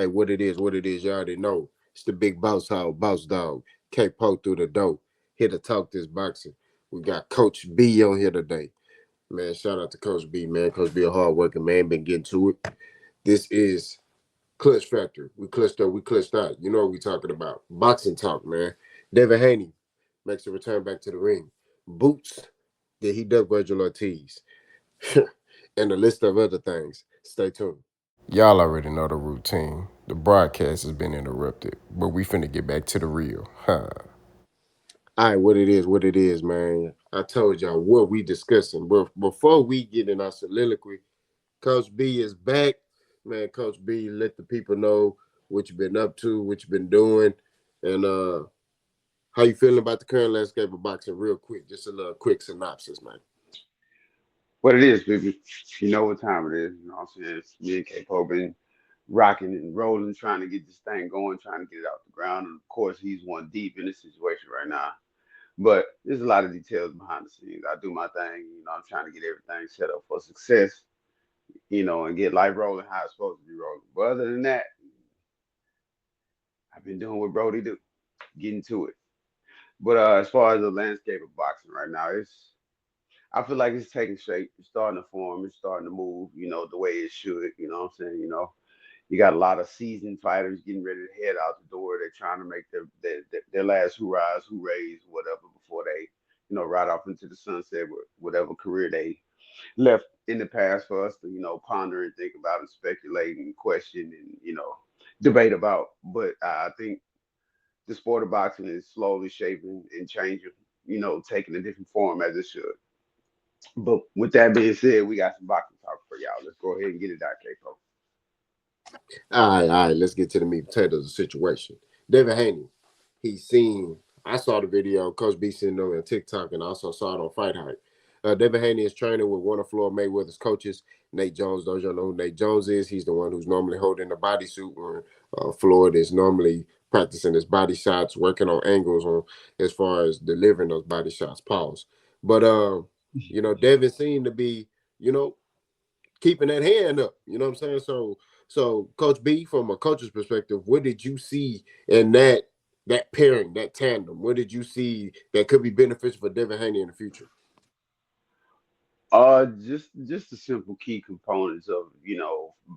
Hey, what it is, you already know. It's the big boss hog, boss dog. Kpo through the door. Here to talk this boxing. We got Coach B on here today. Man, shout out to Coach B, man. Coach B a hard working man, been getting to it. This is Clutch Factory. We clutched up, we clutched out. You know what we talking about. Boxing talk, man. Devin Haney makes a return back to the ring. Boots, did he duck Vergil Ortiz? And a list of other things. Stay tuned. Y'all already know the routine. The broadcast has been interrupted, but we finna get back to the real. Huh. All right, what it is, man. I told y'all what we discussing. But before we get in our soliloquy, Coach B is back. Man, Coach B, let the people know what you've been up to, what you've been doing, and how you feeling about the current landscape of boxing real quick. Just a little quick synopsis, man. What it is, baby. You know what time it is. You know what I'm saying? It's me and Kpo been rocking and rolling, trying to get this thing going, trying to get it off the ground. And of course, he's one deep in this situation right now. But there's a lot of details behind the scenes. I do my thing. I'm trying to get everything set up for success, and get life rolling how it's supposed to be rolling. But other than that, I've been doing what Brody do, getting to it. But as far as the landscape of boxing right now, I feel like it's taking shape. It's starting to form. It's starting to move, the way it should. You know what I'm saying? You got a lot of seasoned fighters getting ready to head out the door. They're trying to make their last hurrahs, hoorays, whatever, before they, ride off into the sunset with whatever career they left in the past for us to, ponder and think about and speculate and question and, debate about. But I think the sport of boxing is slowly shaping and changing, taking a different form as it should. But with that being said, we got some boxing talk for y'all. Let's go ahead and get it out, Capo. All right, let's get to the meat and potatoes of the situation. Devin Haney, he's seen, I saw the video, Coach B sitting on TikTok, and I also saw it on Fight Hype. Devin Haney is training with one of Floyd Mayweather's coaches, Nate Jones. Those you know who Nate Jones is. He's the one who's normally holding the bodysuit when Floyd is normally practicing his body shots, working on angles on as far as delivering those body shots. Pause. But Devin seemed to be, you know, keeping that hand up. You know what I'm saying? So Coach B, from a coach's perspective, what did you see in that pairing, that tandem? What did you see that could be beneficial for Devin Haney in the future? Just the simple key components of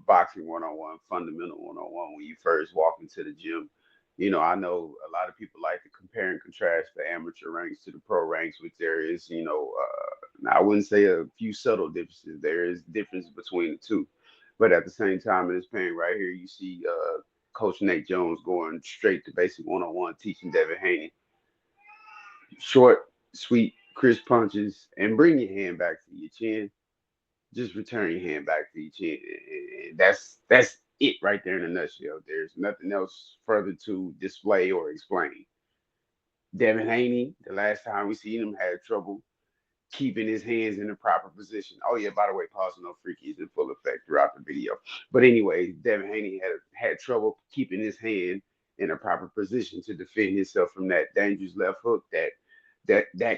boxing 101, fundamental 101 when you first walk into the gym. I know a lot of people like to compare and contrast the amateur ranks to the pro ranks, which there is, I wouldn't say a few subtle differences. There is difference between the two, but at the same time, in this pain right here, you see Coach Nate Jones going straight to basic 101, teaching Devin Haney short, sweet, crisp punches, and bring your hand back to your chin. Just return your hand back to your chin. And that's it right there in a nutshell. There's nothing else further to display or explain. Devin Haney, the last time we seen him, had trouble keeping his hands in the proper position. Oh yeah, by the way, pause no freaky is in full effect throughout the video. But anyway, Devin Haney had trouble keeping his hand in a proper position to defend himself from that dangerous left hook that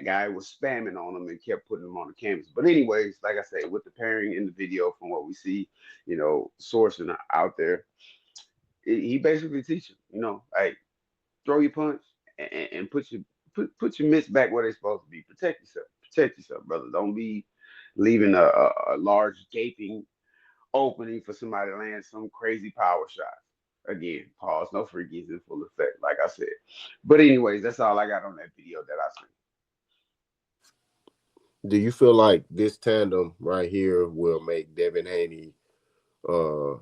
guy was spamming on him and kept putting him on the canvas. But anyways, like I say, with the pairing in the video from what we see, sourcing out there, he basically teaches, like throw your punch and put your mitts back where they're supposed to be. Protect yourself. Protect yourself, brother. Don't be leaving a large gaping opening for somebody to land some crazy power shot. Again, pause. No freakies in full effect, like I said. But anyways, that's all I got on that video that I seen. Do you feel like this tandem right here will make Devin Haney uh,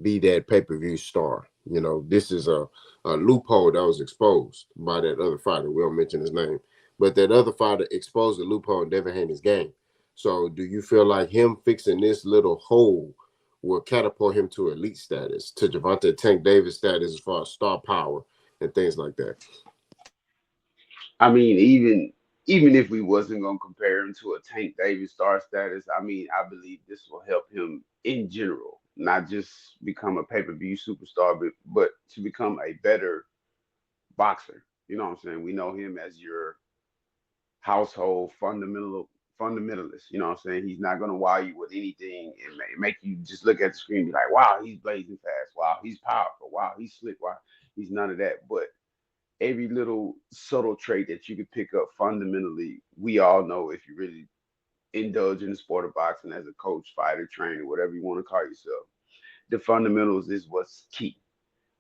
be that pay-per-view star? This is a loophole that was exposed by that other fighter. We don't mention his name, but that other fighter exposed the loophole in Devin Haney's game. So do you feel like him fixing this little hole will catapult him to elite status, to Javante Tank Davis status as far as star power and things like that? I mean, even if we wasn't gonna compare him to a Tank Davis star status, I mean, I believe this will help him in general, not just become a pay-per-view superstar, but to become a better boxer. You know what I'm saying? We know him as your household fundamentalist. You know what I'm saying? He's not going to wow you with anything and make you just look at the screen and be like, wow, he's blazing fast. Wow, he's powerful. Wow, he's slick. Wow, he's none of that. But every little subtle trait that you could pick up fundamentally, we all know if you really indulge in the sport of boxing as a coach, fighter, trainer, whatever you want to call yourself, the fundamentals is what's key.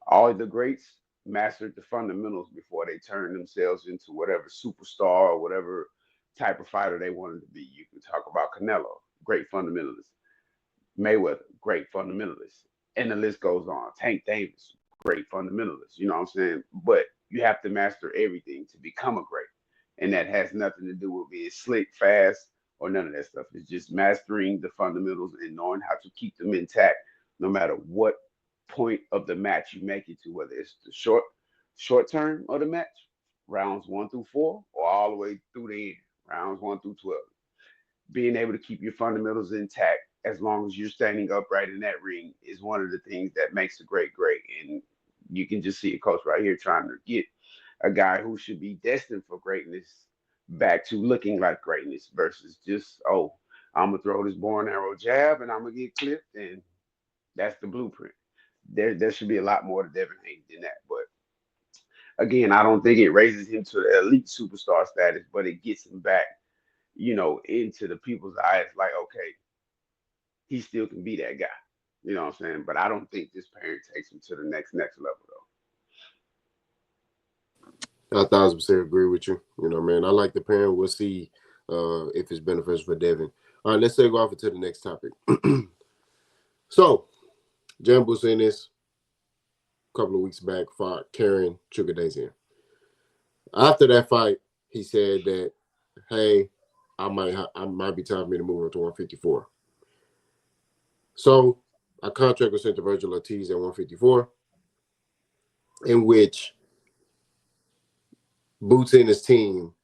All the greats mastered the fundamentals before they turned themselves into whatever superstar or whatever type of fighter they wanted to be. You can talk about Canelo, great fundamentalist. Mayweather, great fundamentalist. And the list goes on. Tank Davis, great fundamentalist. You know what I'm saying? But you have to master everything to become a great. And that has nothing to do with being slick, fast, or none of that stuff. It's just mastering the fundamentals and knowing how to keep them intact no matter what point of the match you make it to, whether it's the short term of the match, rounds 1 through 4, or all the way through the end, rounds 1 through 12. Being able to keep your fundamentals intact as long as you're standing upright in that ring is one of the things that makes a great great. And you can just see a coach right here trying to get a guy who should be destined for greatness back to looking like greatness versus just, oh, I'm gonna throw this bow and arrow jab and I'm gonna get clipped and that's the blueprint. There should be a lot more to Devin Haney than that. But again, I don't think it raises him to the elite superstar status, but it gets him back, into the people's eyes. Like, okay, he still can be that guy. You know what I'm saying? But I don't think this parent takes him to the next level though. I 1,000% agree with you. You know, man, I like the parent. We'll see if it's beneficial for Devin. All right, let's go off into the next topic. So, Jaron Enis, a couple of weeks back, fought Karen Chukwueze. After that fight, he said that, hey, I might be time for me to move on to 154. So, a contract was sent to Vergil Ortiz at 154, in which Boots and his team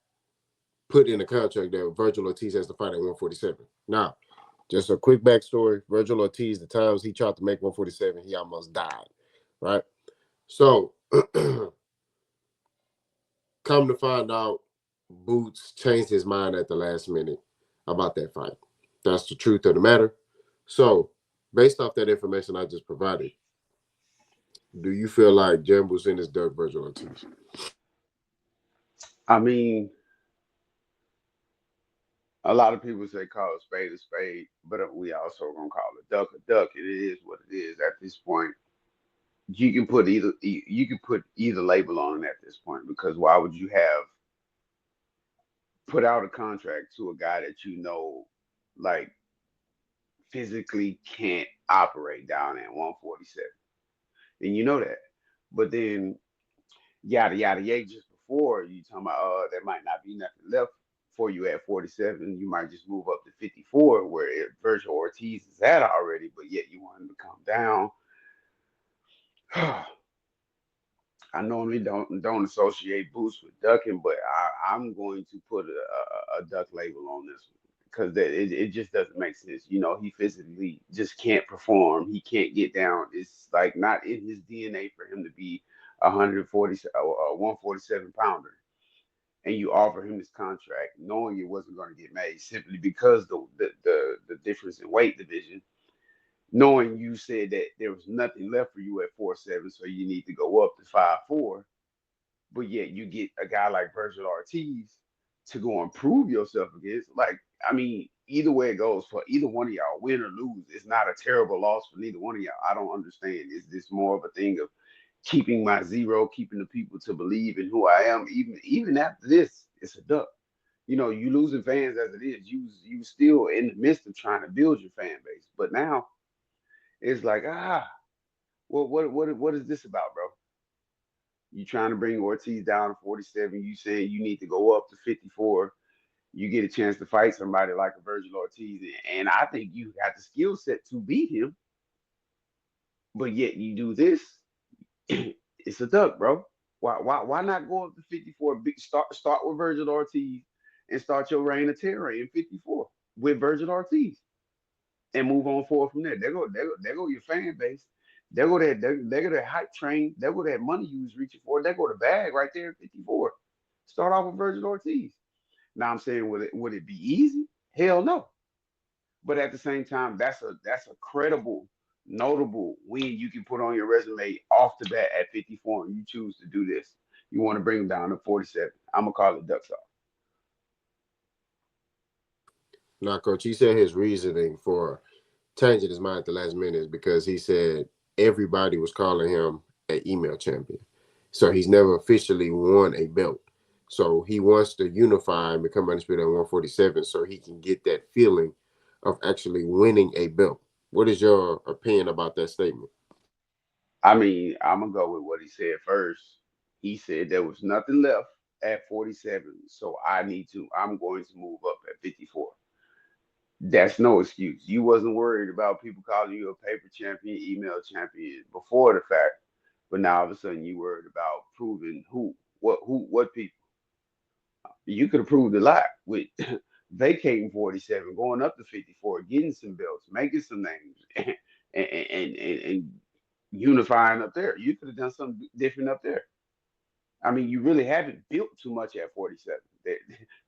put in a contract that Vergil Ortiz has to fight at 147. Now, just a quick backstory. Vergil Ortiz, the times he tried to make 147, he almost died, right? So, come to find out, Boots changed his mind at the last minute about that fight. That's the truth of the matter. So, based off that information I just provided, do you feel like Jaron Enis dug Vergil Ortiz? I mean, a lot of people say call a spade, but we also gonna call a duck. And it is what it is at this point. You can put either label on it at this point because why would you have put out a contract to a guy that like physically can't operate down at 147, and you know that. But then yada yada yada. Just before you talking about, there might not be nothing left for you at 47. You might just move up to 54, where Vergil Ortiz is at already, but yet you want him to come down. I normally don't associate Boots with ducking, but I'm going to put a duck label on this one because it just doesn't make sense. He physically just can't perform. He can't get down. It's like not in his DNA for him to be 140 or 147 pounder. And you offer him this contract knowing it wasn't going to get made simply because the difference in weight division, knowing you said that there was nothing left for you at 4'7", so you need to go up to 5'4", but yet you get a guy like Vergil Ortiz to go and prove yourself against. Like, I mean, either way it goes for either one of y'all, win or lose, it's not a terrible loss for neither one of y'all. I don't understand. Is this more of a thing of keeping my zero, keeping the people to believe in who I am? Even after this, it's a duck. You losing fans as it is. You still in the midst of trying to build your fan base, but now it's like, what is this about, bro? You trying to bring Ortiz down to 47. You saying you need to go up to 54. You get a chance to fight somebody like a Vergil Ortiz, and I think you got the skill set to beat him. But yet you do this, it's a duck, bro. Why not go up to 54? Start with Vergil Ortiz and start your reign of terror in 54 with Vergil Ortiz and move on forward from there. There go your fan base. There go that hype train. There go that money you was reaching for. There go the bag right there at 54. Start off with Vergil Ortiz. Now I'm saying, would it be easy? Hell no. But at the same time, that's a credible, notable win you can put on your resume off the bat at 54, and you choose to do this. You want to bring them down to 47. I'm gonna call it ducks off. Now, coach, he said his reasoning for changing his mind at the last minute is because he said everybody was calling him an email champion. So he's never officially won a belt. So he wants to unify and become undisputed at 147 so he can get that feeling of actually winning a belt. What is your opinion about that statement? I mean, I'm gonna go with what he said first. He said there was nothing left at 47, so I'm going to move up at 54. That's no excuse. You wasn't worried about people calling you a paper champion, email champion before the fact, but now all of a sudden you worried about proving what people. You could have proved a lot with vacating 47, going up to 54, getting some belts, making some names, and unifying up there. You could have done something different up there. I mean, you really haven't built too much at 47.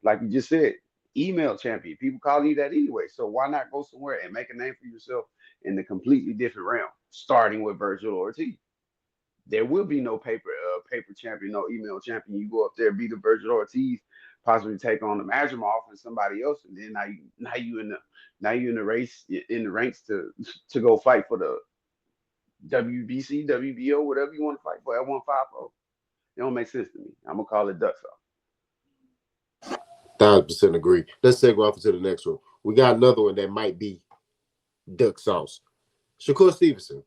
Like you just said, email champion. People call you that anyway. So why not go somewhere and make a name for yourself in the completely different realm, starting with Vergil Ortiz? There will be no paper champion, no email champion. You go up there, beat the Vergil Ortiz, possibly take on the Majimov and somebody else, and then now you in the race in the ranks to go fight for the WBC, WBO, whatever you want to fight for at 150. It don't make sense to me. I'm gonna call it ducks off. 1,000% agree. Let's segue off into the next one. We got another one that might be duck sauce. Shakur Stevenson.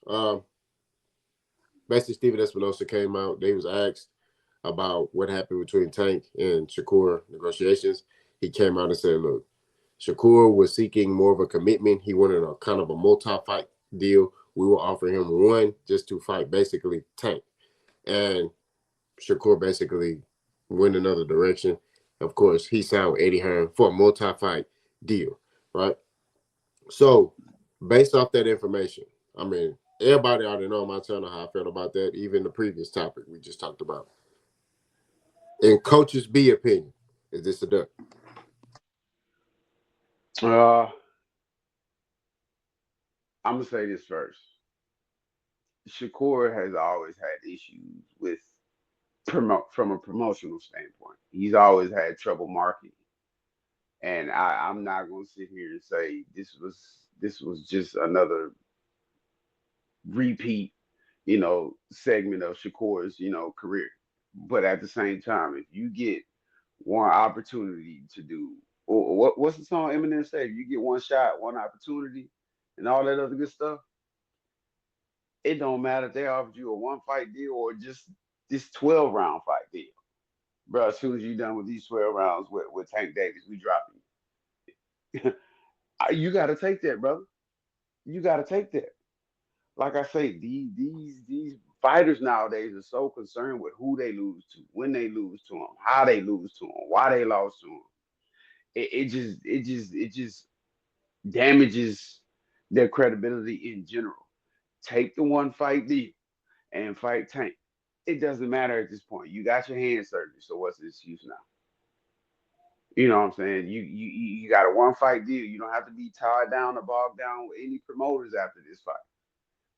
Um, Basically, Steven Espinosa came out. They was asked about what happened between Tank and Shakur negotiations. He came out and said, look, Shakur was seeking more of a commitment. He wanted a kind of a multi-fight deal. We were offering him one just to fight basically Tank. And Shakur basically went another direction. Of course, he signed with Eddie Hearn for a multi-fight deal, right? So, based off that information, I mean, everybody already know on my channel how I felt about that, even the previous topic we just talked about. In Coach's B opinion, is this a duck? Uh, I'm gonna say this first. Shakur has always had issues with promote from a promotional standpoint. He's always had trouble marketing, and I'm not gonna sit here and say this was just another repeat, segment of Shakur's, career. But at the same time, if you get one opportunity to do, or what's the song Eminem said? You get one shot, one opportunity, and all that other good stuff. It don't matter if they offered you a one fight deal or just this 12 round fight deal, bro. As soon as you're done with these 12 rounds with Tank Davis, we dropping you. You got to take that, brother. You got to take that. Like I say, these fighters nowadays are so concerned with who they lose to, when they lose to them, how they lose to them, why they lost to them. It just damages their credibility in general. Take the one fight deal and fight Tank. It doesn't matter at this point. You got your hand surgery, so what's the excuse now? You know what I'm saying? You got a one fight deal. You don't have to be tied down or bogged down with any promoters after this fight.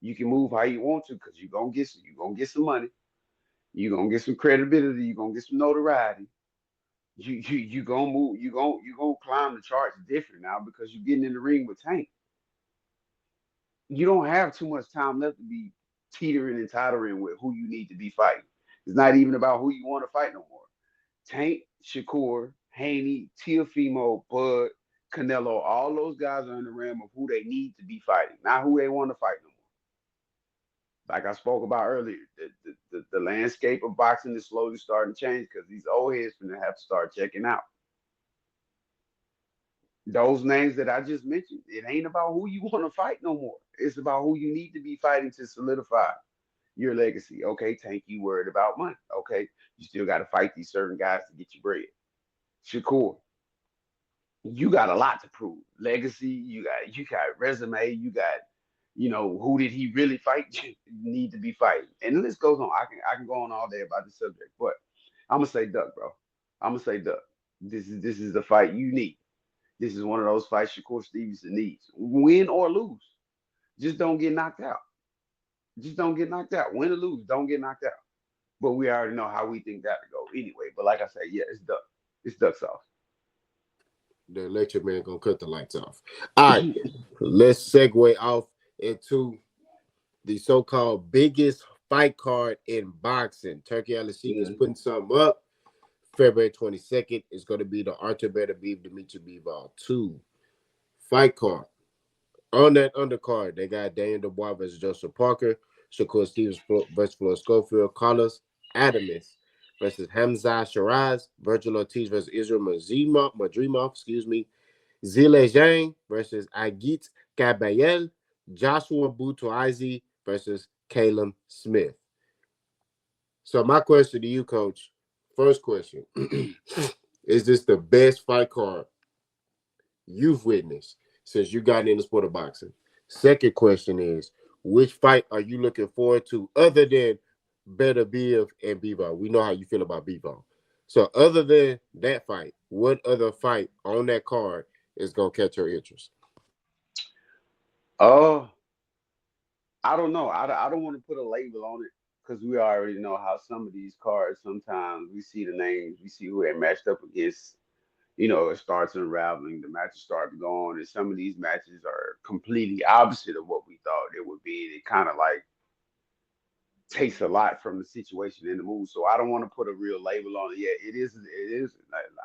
You can move how you want to because you're gonna get some money. You're gonna get some credibility. You're gonna get some notoriety. You gonna move. You gonna climb the charts different now because you're getting in the ring with Tank. You don't have too much time left to be teetering and tottering with who you need to be fighting. It's not even about who you want to fight no more. Tank, Shakur, Haney, Teofimo, Bud, Canelo, all those guys are in the realm of who they need to be fighting, not who they want to fight no more. Like I spoke about earlier, the landscape of boxing is slowly starting to change because these old heads gonna have to start checking out. Those names that I just mentioned, it ain't about who you want to fight no more. It's about who you need to be fighting to solidify your legacy. Okay, Tank, you worried about money. Okay, you still got to fight these certain guys to get your bread. Shakur, you got a lot to prove. Legacy, you got resume, you got who did he really fight? Need to be fighting, and the list goes on. I can go on all day about the subject, but I'm gonna say duck, bro. I'm gonna say duck. This is the fight you need. This is one of those fights Shakur Stevenson needs. Win or lose. Just don't get knocked out. Just don't get knocked out. Win or lose, don't get knocked out. But we already know how we think that to go anyway. But like I said, yeah, it's duck. It's duck sauce. The electric man gonna cut the lights off. All right, let's segue off into the so-called biggest fight card in boxing. Turkey Al-Sheikh is putting something up. February 22nd is going to be the Artur Beterbiev Dimitri Bivol 2 fight card. On that undercard, they got Daniel Dubois versus Joseph Parker, Shakur Stevens versus Floyd Schofield, Carlos Adames versus Hamza Shiraz, Vergil Ortiz versus Israel Madrimov, Zile Zhang versus Agit Kabayel, Joshua Butoizi versus Caleb Smith. So my question to you, Coach, first question, is this the best fight card you've witnessed since you got in the sport of boxing? Second question is, which fight are you looking forward to other than Beterbiev and Bivol? We know how you feel about Bivol. So other than that fight, what other fight on that card is going to catch your interest? Oh, I don't know. I don't want to put a label on it because we already know how some of these cards, sometimes we see the names, we see who they matched up against. It starts unraveling, the matches start to go on, and some of these matches are completely opposite of what we thought it would be. It kind of like takes a lot from the situation in the move. So I don't want to put a real label on it. Yeah, it is. It is.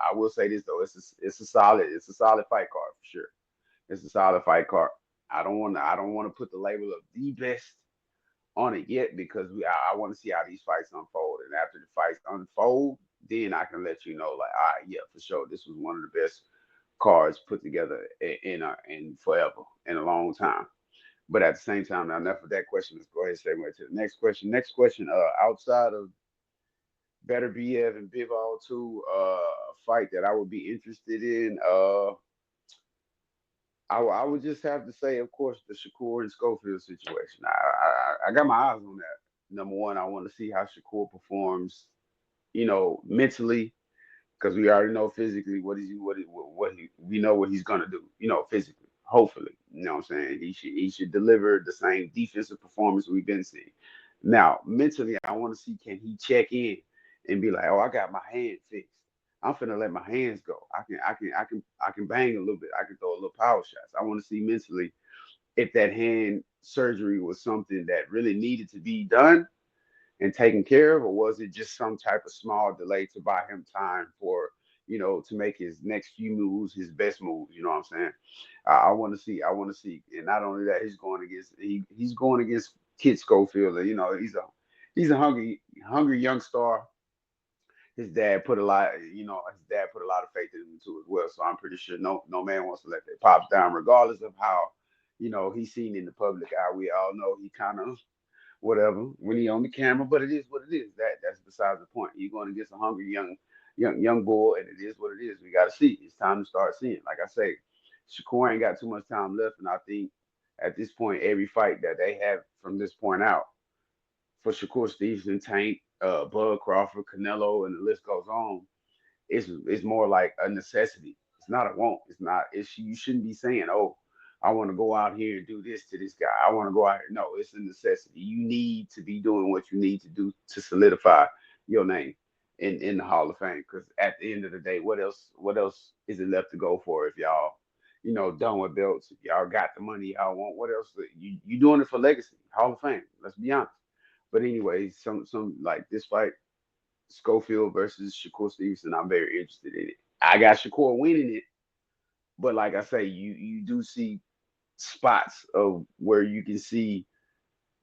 I will say this though, it's a solid fight card for sure. It's a solid fight card. I don't want to put the label of the best on it yet because I want to see how these fights unfold. And after the fights unfold, then I can let you know, like, all right, yeah, for sure, this was one of the best cards put together in forever, in a long time. But at the same time, now enough of that question. Let's go ahead and segue to the next question. Next question, outside of Better BF and Bivol 2, fight that I would be interested in, I would just have to say, of course, the Shakur and Schofield situation. I got my eyes on that. Number one, I want to see how Shakur performs, mentally, because we already know physically we know what he's gonna do, physically. Hopefully, you know what I'm saying. He should deliver the same defensive performance we've been seeing. Now, mentally, I want to see can he check in and be like, oh, I got my hand fixed. I'm finna let my hands go. I can bang a little bit. I can throw a little power shots. I want to see mentally if that hand surgery was something that really needed to be done and taken care of, or was it just some type of small delay to buy him time for, to make his next few moves his best moves? You know what I'm saying? I want to see. I want to see. And not only that, he's going against Kid Schofield. And, he's a hungry young star. His dad put a lot of faith in him too as well. So I'm pretty sure no man wants to let their pops down, regardless of how he's seen in the public eye. We all know he kind of whatever when he on the camera, but it is what it is. That's besides the point. You're going against a hungry young boy, and it is what it is. We got to see. It's time to start seeing. Like I say, Shakur ain't got too much time left, and I think at this point, every fight that they have from this point out for Shakur Stevenson, Tank, Bud Crawford, Canelo, and the list goes on, it's more like a necessity. It's not a want. It's not. You shouldn't be saying, "Oh, I want to go out here and do this to this guy. I want to go out here." No, it's a necessity. You need to be doing what you need to do to solidify your name in the Hall of Fame. Because at the end of the day, what else? What else is it left to go for if y'all, done with belts? If y'all got the money y'all want, what else? You doing it for legacy, Hall of Fame. Let's be honest. But anyway, some like this fight Schofield versus Shakur Stevenson. I'm very interested in it. I got Shakur winning it, but like I say, you do see spots of where you can see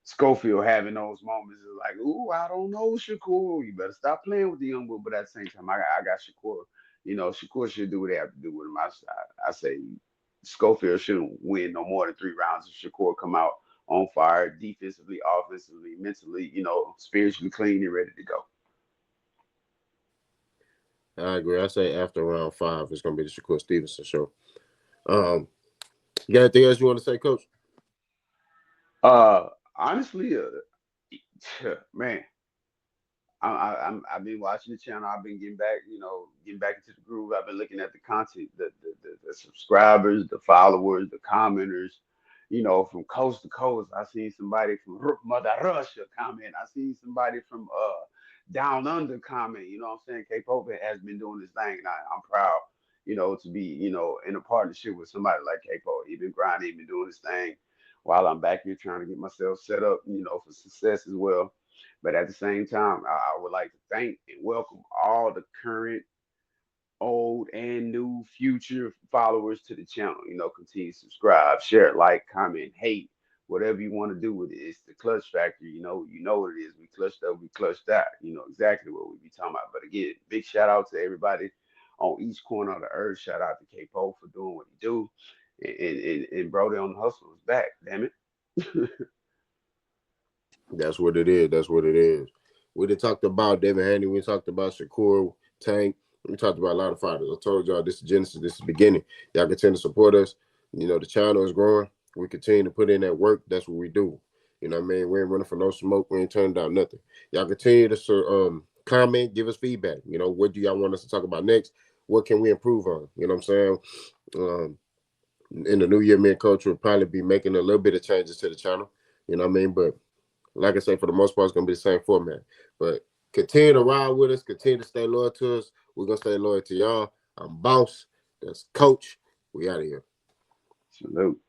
Schofield having those moments of like, ooh, I don't know, Shakur. You better stop playing with the young boy. But at the same time, I got Shakur. Shakur should do what they have to do with him. I say Schofield shouldn't win no more than 3 rounds if Shakur come out on fire, defensively, offensively, mentally, spiritually clean and ready to go. I agree. I say after round 5, it's going to be the Shakur Stevenson show. Um, you got anything else you want to say, Coach? Uh, Honestly, man, I've been watching the channel. I've been getting back into the groove. I've been looking at the content, the the subscribers, the followers, the commenters. From coast to coast. I seen somebody from Mother Russia comment. I seen somebody from down under comment. You know what I'm saying? Kpo has been doing this thing, and I'm proud. To be in a partnership with somebody like Kpo. He been grinding, he been doing this thing while I'm back here trying to get myself set up, for success as well. But at the same time, I would like to thank and welcome all the current, old, and new future followers to the channel. Continue to subscribe, share, like, comment, hate, whatever you want to do with it. It's the Clutch Factory. You know what it is. We clutched up, we clutched out. You know exactly what we be talking about. But again, big shout out to everybody on each corner of the earth. Shout out to Kpo for doing what he do. And Brody on the hustle is back. Damn it. That's what it is. That's what it is. We done talked about Devin Haney. We talked about Shakur, Tank. We talked about a lot of fighters. I told y'all this is Genesis. This is the beginning. Y'all continue to support us. The channel is growing. We continue to put in that work. That's what we do. You know what I mean? We ain't running for no smoke. We ain't turning down nothing. Y'all continue to comment, give us feedback. What do y'all want us to talk about next? What can we improve on? You know what I'm saying? In the new year, me and Coach will probably be making a little bit of changes to the channel. You know what I mean? But like I say, for the most part, it's going to be the same format. But continue to ride with us. Continue to stay loyal to us. We're going to stay loyal to y'all. I'm Boss. That's Coach. We out of here. Salute.